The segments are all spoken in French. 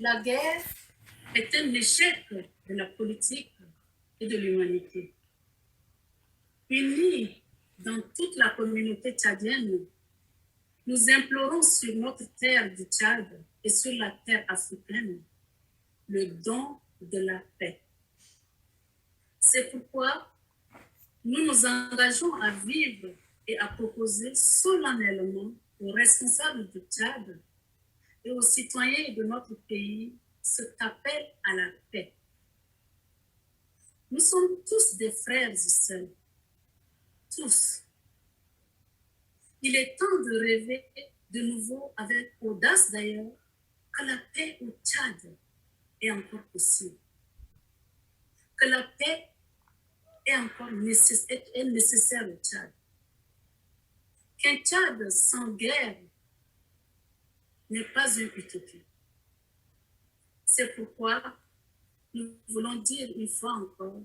La guerre est un échec de la politique et de l'humanité. Unis dans toute la communauté tchadienne, nous implorons sur notre terre du Tchad et sur la terre africaine le don de la paix. C'est pourquoi nous nous engageons à vivre et à proposer solennellement aux responsables du Tchad et aux citoyens de notre pays cet appel à la paix. Nous sommes tous des frères et sœurs, tous. Il est temps de rêver de nouveau, avec audace d'ailleurs, que la paix au Tchad est encore possible, que la paix est encore nécessaire au Tchad, qu'un Tchad sans guerre n'est pas une utopie. C'est pourquoi nous voulons dire une fois encore,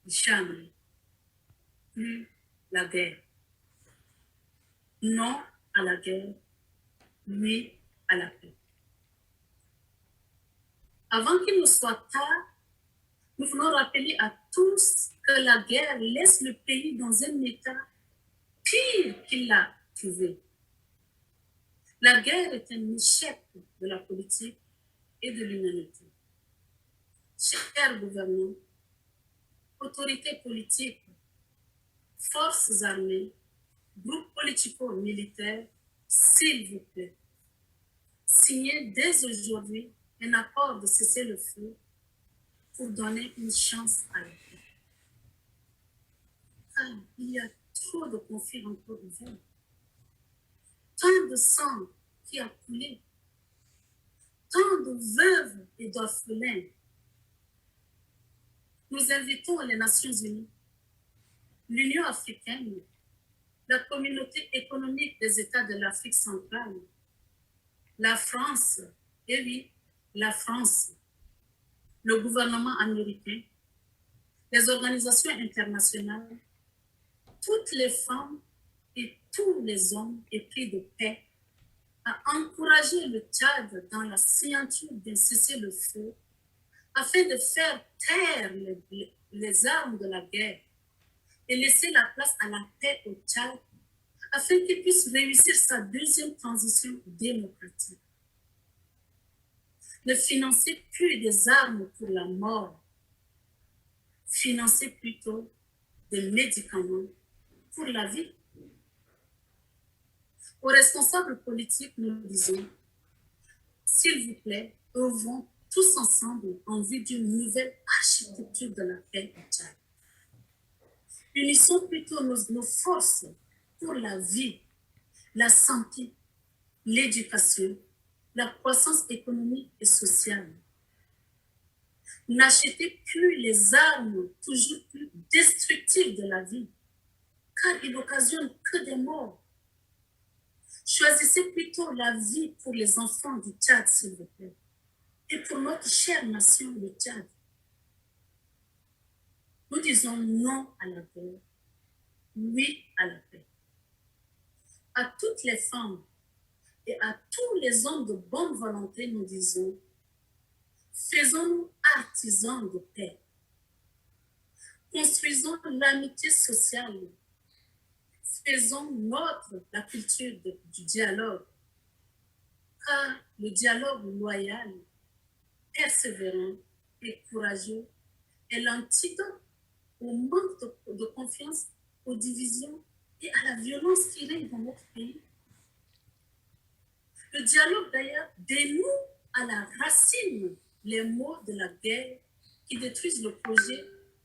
jamais plus la guerre. Non à la guerre, oui à la paix. Avant qu'il ne soit tard, nous voulons rappeler à tous que la guerre laisse le pays dans un état pire qu'il l'a trouvé. La guerre est un échec de la politique et de l'humanité. Chers gouvernants, autorités politiques, forces armées, groupes politico-militaires, s'il vous plaît, signez dès aujourd'hui un accord de cessez-le-feu pour donner une chance à la paix. Car il y a trop de conflits encore ouverts, tant de sang qui a coulé, tant de veuves et d'orphelins. Nous invitons les Nations Unies, l'Union africaine, la communauté économique des États de l'Afrique centrale, la France, et oui, la France, le gouvernement américain, les organisations internationales, toutes les femmes et tous les hommes épris de paix à encourager le Tchad dans la signature d'un cessez-le-feu afin de faire taire les armes de la guerre et laisser la place à la paix au Tchad afin qu'il puisse réussir sa deuxième transition démocratique. Ne financez plus des armes pour la mort, financez plutôt des médicaments pour la vie. Aux responsables politiques, nous disons, s'il vous plaît, œuvrons tous ensemble en vue d'une nouvelle architecture de la paix au Tchad. Unissons plutôt nos forces pour la vie, la santé, l'éducation, la croissance économique et sociale. N'achetez plus les armes toujours plus destructives de la vie, car ils n'occasionnent que des morts. Choisissez plutôt la vie pour les enfants du Tchad, s'il vous plaît, et pour notre chère nation, le Tchad. Nous disons non à la guerre, oui à la paix. À toutes les femmes et à tous les hommes de bonne volonté, nous disons, faisons-nous artisans de paix. Construisons l'amitié sociale. Faisons la culture du dialogue. Car le dialogue loyal, persévérant et courageux est l'antidote au manque de confiance, aux divisions et à la violence qui règne dans notre pays. Le dialogue, d'ailleurs, dénoue à la racine les maux de la guerre qui détruisent le projet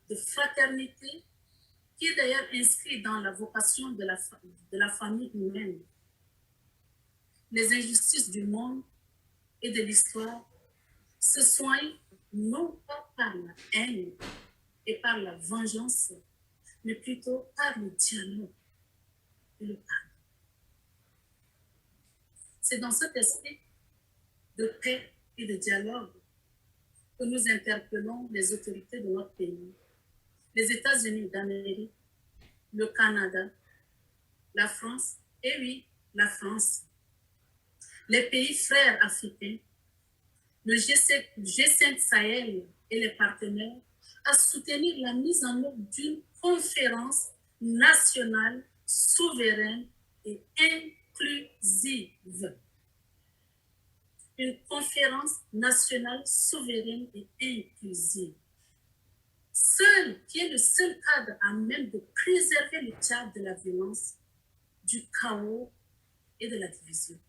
de fraternité qui est d'ailleurs inscrit dans la vocation de la famille humaine. Les injustices du monde et de l'histoire se soignent non pas par la haine et par la vengeance, mais plutôt par le dialogue et le pardon. C'est dans cet esprit de paix et de dialogue que nous interpellons les autorités de notre pays, les États-Unis d'Amérique, le Canada, la France, et oui, la France, les pays frères africains, le G5 Sahel et les partenaires à soutenir la mise en œuvre d'une conférence nationale souveraine et inclusive. Une conférence nationale souveraine et inclusive. Qui est le seul cadre à même de préserver le Tchad de la violence, du chaos et de la division.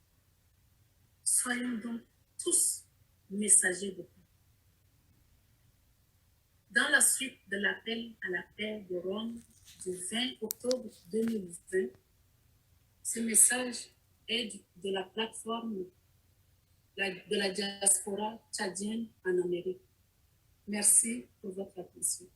Soyons donc tous messagers de paix. Dans la suite de l'appel à la paix de Rome du 20 octobre 2020, ce message est de la plateforme de la diaspora tchadienne en Amérique. Merci pour votre attention.